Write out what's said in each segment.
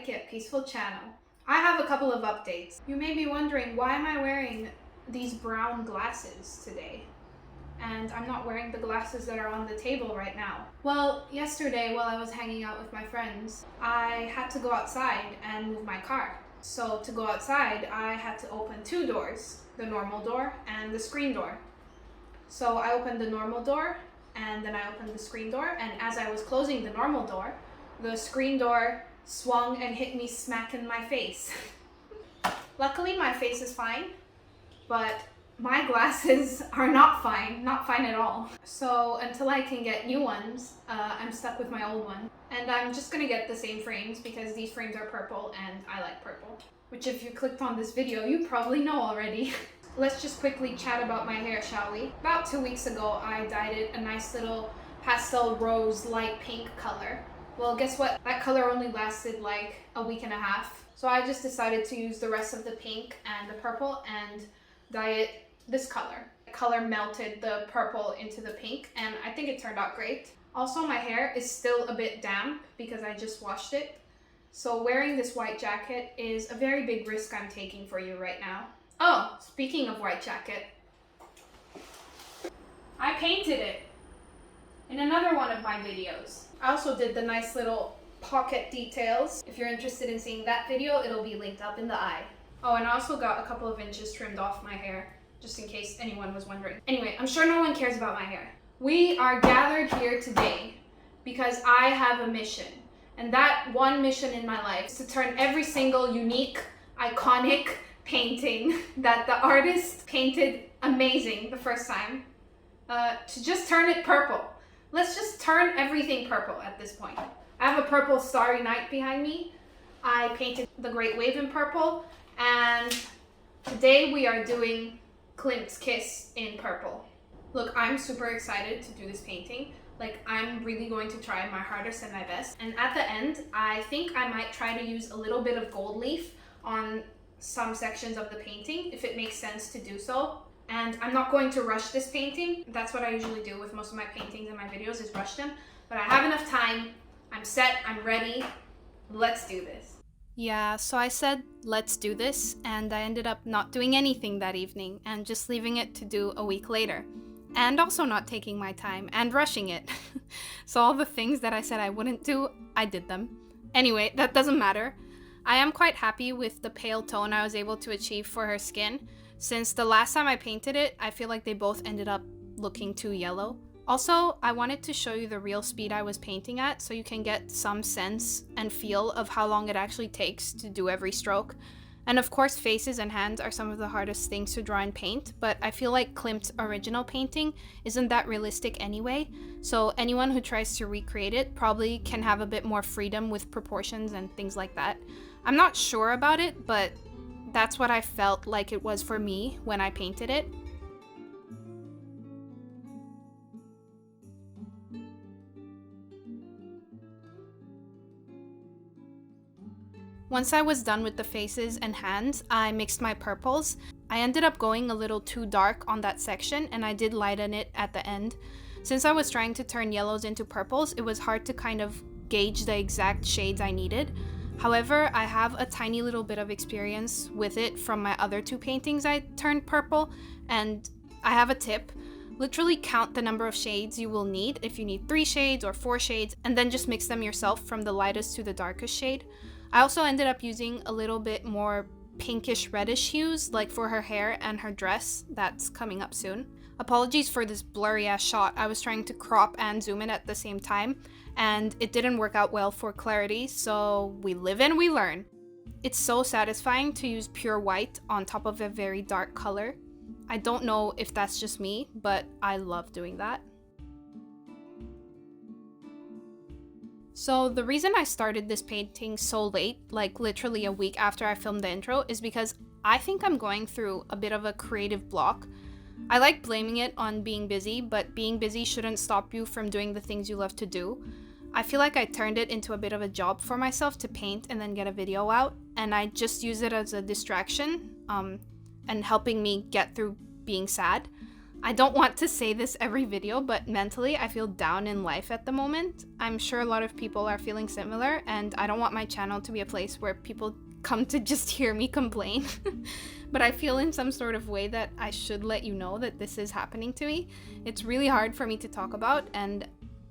Quiet Yet Peaceful channel. I have a couple of updates. You may be wondering, why am I wearing these brown glasses today? And I'm not wearing the glasses that are on the table right now. Well, yesterday while I was hanging out with my friends, I had to go outside and move my car. So to go outside, I had to open two doors, the normal door and the screen door. So I opened the normal door and then I opened the screen door, and as I was closing the normal door, the screen door swung and hit me smack in my face. Luckily my face is fine, but my glasses are not fine at all. So until I can get new ones, I'm stuck with my old one. And I'm just gonna get the same frames because these frames are purple and I like purple. Which if you clicked on this video, you probably know already. Let's just quickly chat about my hair, shall we? About 2 weeks ago, I dyed it a nice little pastel rose light pink color. Well, guess what? That color only lasted like a week and a half. So I just decided to use the rest of the pink and the purple and dye it this color. The color melted the purple into the pink and I think it turned out great. Also, my hair is still a bit damp because I just washed it. So wearing this white jacket is a very big risk I'm taking for you right now. Oh, speaking of white jacket, I painted it in another one of my videos. I also did the nice little pocket details. If you're interested in seeing that video, it'll be linked up in the eye. Oh, and I also got a couple of inches trimmed off my hair, just in case anyone was wondering. Anyway, I'm sure no one cares about my hair. We are gathered here today because I have a mission. And that one mission in my life is to turn every single unique, iconic painting that the artist painted amazing the first time, to just turn it purple. Let's just turn everything purple at this point. I have a purple Starry Night behind me. I painted the Great Wave in purple, and today we are doing Klimt's Kiss in purple. Look, I'm super excited to do this painting. Like, I'm really going to try my hardest and my best. And at the end, I think I might try to use a little bit of gold leaf on some sections of the painting, if it makes sense to do so. And I'm not going to rush this painting. That's what I usually do with most of my paintings and my videos, is rush them. But I have enough time. I'm set. I'm ready. Let's do this. Yeah, so I said, let's do this, and I ended up not doing anything that evening and just leaving it to do a week later. And also not taking my time and rushing it. So all the things that I said I wouldn't do, I did them. Anyway, that doesn't matter. I am quite happy with the pale tone I was able to achieve for her skin. Since the last time I painted it, I feel like they both ended up looking too yellow. Also, I wanted to show you the real speed I was painting at so you can get some sense and feel of how long it actually takes to do every stroke. And of course, faces and hands are some of the hardest things to draw and paint, but I feel like Klimt's original painting isn't that realistic anyway, so anyone who tries to recreate it probably can have a bit more freedom with proportions and things like that. I'm not sure about it, but that's what I felt like it was for me when I painted it. Once I was done with the faces and hands, I mixed my purples. I ended up going a little too dark on that section, and I did lighten it at the end. Since I was trying to turn yellows into purples, it was hard to kind of gauge the exact shades I needed. However, I have a tiny little bit of experience with it from my other two paintings I turned purple, and I have a tip. Literally count the number of shades you will need, if you need 3 shades or 4 shades, and then just mix them yourself from the lightest to the darkest shade. I also ended up using a little bit more pinkish reddish hues, like for her hair and her dress. That's coming up soon. Apologies for this blurry ass shot. I was trying to crop and zoom in at the same time, and it didn't work out well for clarity, so we live and we learn. It's so satisfying to use pure white on top of a very dark color. I don't know if that's just me, but I love doing that. So the reason I started this painting so late, like literally a week after I filmed the intro, is because I think I'm going through a bit of a creative block. I like blaming it on being busy, but being busy shouldn't stop you from doing the things you love to do. I feel like I turned it into a bit of a job for myself to paint and then get a video out, and I just use it as a distraction, and helping me get through being sad. I don't want to say this every video, but mentally I feel down in life at the moment. I'm sure a lot of people are feeling similar, and I don't want my channel to be a place where people come to just hear me complain. But I feel in some sort of way that I should let you know that this is happening to me. It's really hard for me to talk about, and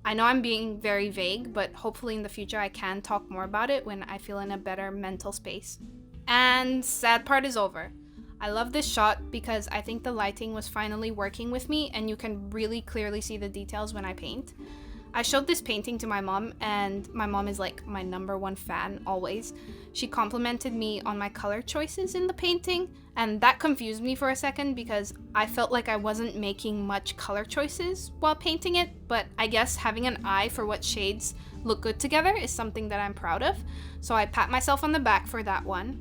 I know I'm being very vague, but hopefully in the future I can talk more about it when I feel in a better mental space. And sad part is over. I love this shot because I think the lighting was finally working with me, and you can really clearly see the details when I paint. I showed this painting to my mom, and my mom is like my #1 fan always. She complimented me on my color choices in the painting, and that confused me for a second because I felt like I wasn't making much color choices while painting it, but I guess having an eye for what shades look good together is something that I'm proud of, so I pat myself on the back for that one.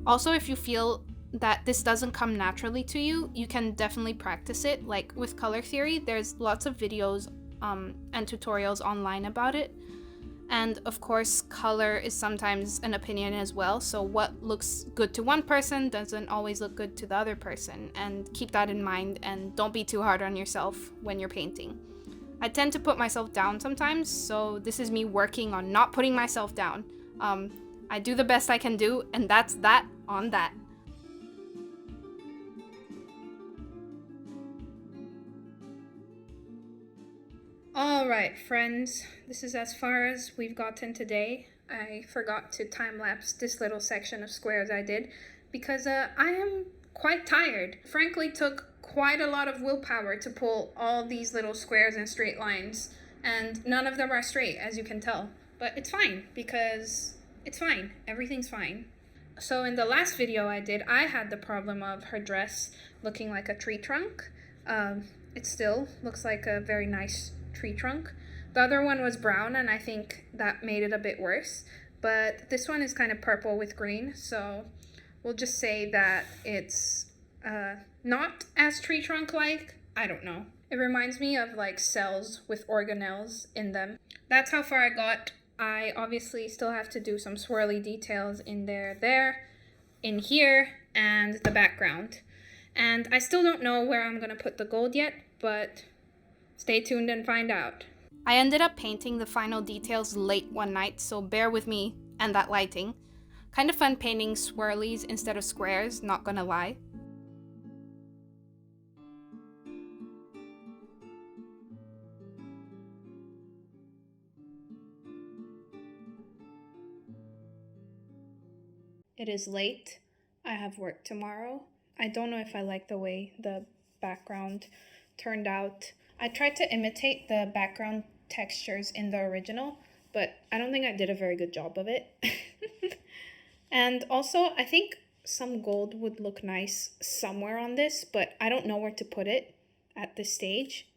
Also, if you feel that this doesn't come naturally to you, you can definitely practice it. Like with color theory, there's lots of videos and tutorials online about it. And of course, color is sometimes an opinion as well, so what looks good to one person doesn't always look good to the other person, and keep that in mind and don't be too hard on yourself when you're painting. I tend to put myself down sometimes, so this is me working on not putting myself down. I do the best I can do, and that's that on that. Alright friends, this is as far as we've gotten today. I forgot to time-lapse this little section of squares I did because I am quite tired. Frankly, took quite a lot of willpower to pull all these little squares and straight lines, and none of them are straight, as you can tell. But it's fine, because it's fine. Everything's fine. So in the last video I did, I had the problem of her dress looking like a tree trunk. It still looks like a very nice tree trunk. The other one was brown, and I think that made it a bit worse. But this one is kind of purple with green, so we'll just say that it's not as tree trunk-like. I don't know. It reminds me of like cells with organelles in them. That's how far I got. I obviously still have to do some swirly details in there, in here, and the background. And I still don't know where I'm gonna put the gold yet, but stay tuned and find out. I ended up painting the final details late one night, so bear with me and that lighting. Kind of fun painting swirlies instead of squares, not gonna lie. It is late. I have work tomorrow. I don't know if I like the way the background turned out. I tried to imitate the background textures in the original, but I don't think I did a very good job of it. And also, I think some gold would look nice somewhere on this, but I don't know where to put it at this stage.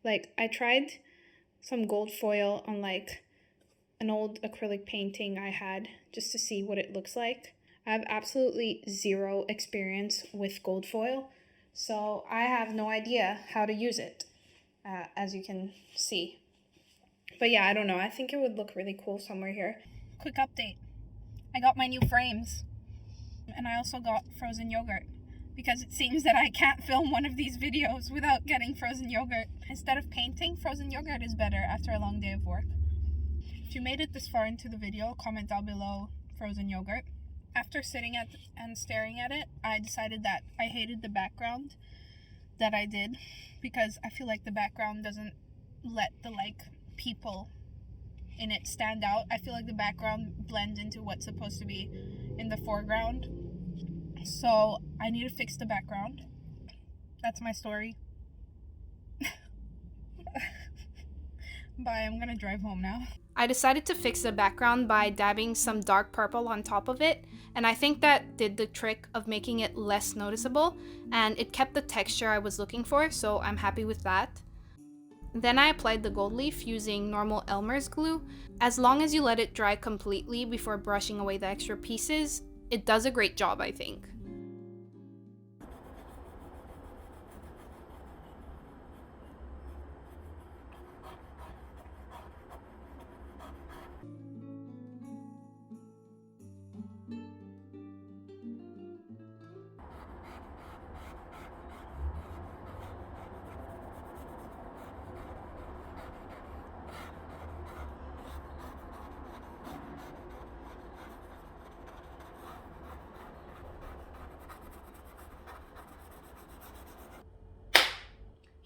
Like, I tried some gold foil on like an old acrylic painting I had just to see what it looks like. I have absolutely zero experience with gold foil, so I have no idea how to use it, as you can see. But yeah, I don't know. I think it would look really cool somewhere here. Quick update. I got my new frames, and I also got frozen yogurt, because it seems that I can't film one of these videos without getting frozen yogurt. Instead of painting, frozen yogurt is better after a long day of work. If you made it this far into the video, comment down below frozen yogurt. After sitting and staring at it, I decided that I hated the background that I did, because I feel like the background doesn't let the people in it stand out. I feel like the background blends into what's supposed to be in the foreground. So I need to fix the background. That's my story. Bye, I'm gonna drive home now. I decided to fix the background by dabbing some dark purple on top of it, and I think that did the trick of making it less noticeable, and it kept the texture I was looking for, so I'm happy with that. Then I applied the gold leaf using normal Elmer's glue. As long as you let it dry completely before brushing away the extra pieces, it does a great job, I think.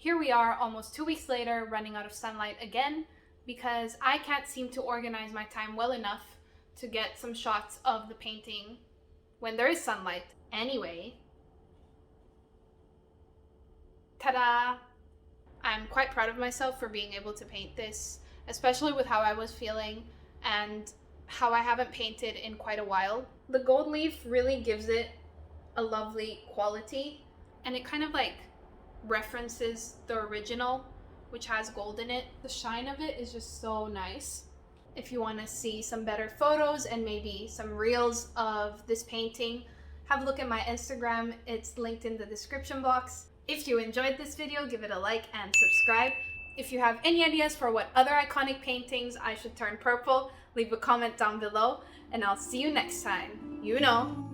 Here we are almost 2 weeks later, running out of sunlight again because I can't seem to organize my time well enough to get some shots of the painting when there is sunlight. Anyway, ta-da! I'm quite proud of myself for being able to paint this, especially with how I was feeling and how I haven't painted in quite a while. The gold leaf really gives it a lovely quality, and it kind of like references the original, which has gold in it. The shine of it is just so nice. If you want to see some better photos and maybe some reels of this painting, have a look at my Instagram. It's linked in the description box. If you enjoyed this video, give it a like and subscribe. If you have any ideas for what other iconic paintings I should turn purple, leave a comment down below, and I'll see you next time. You know.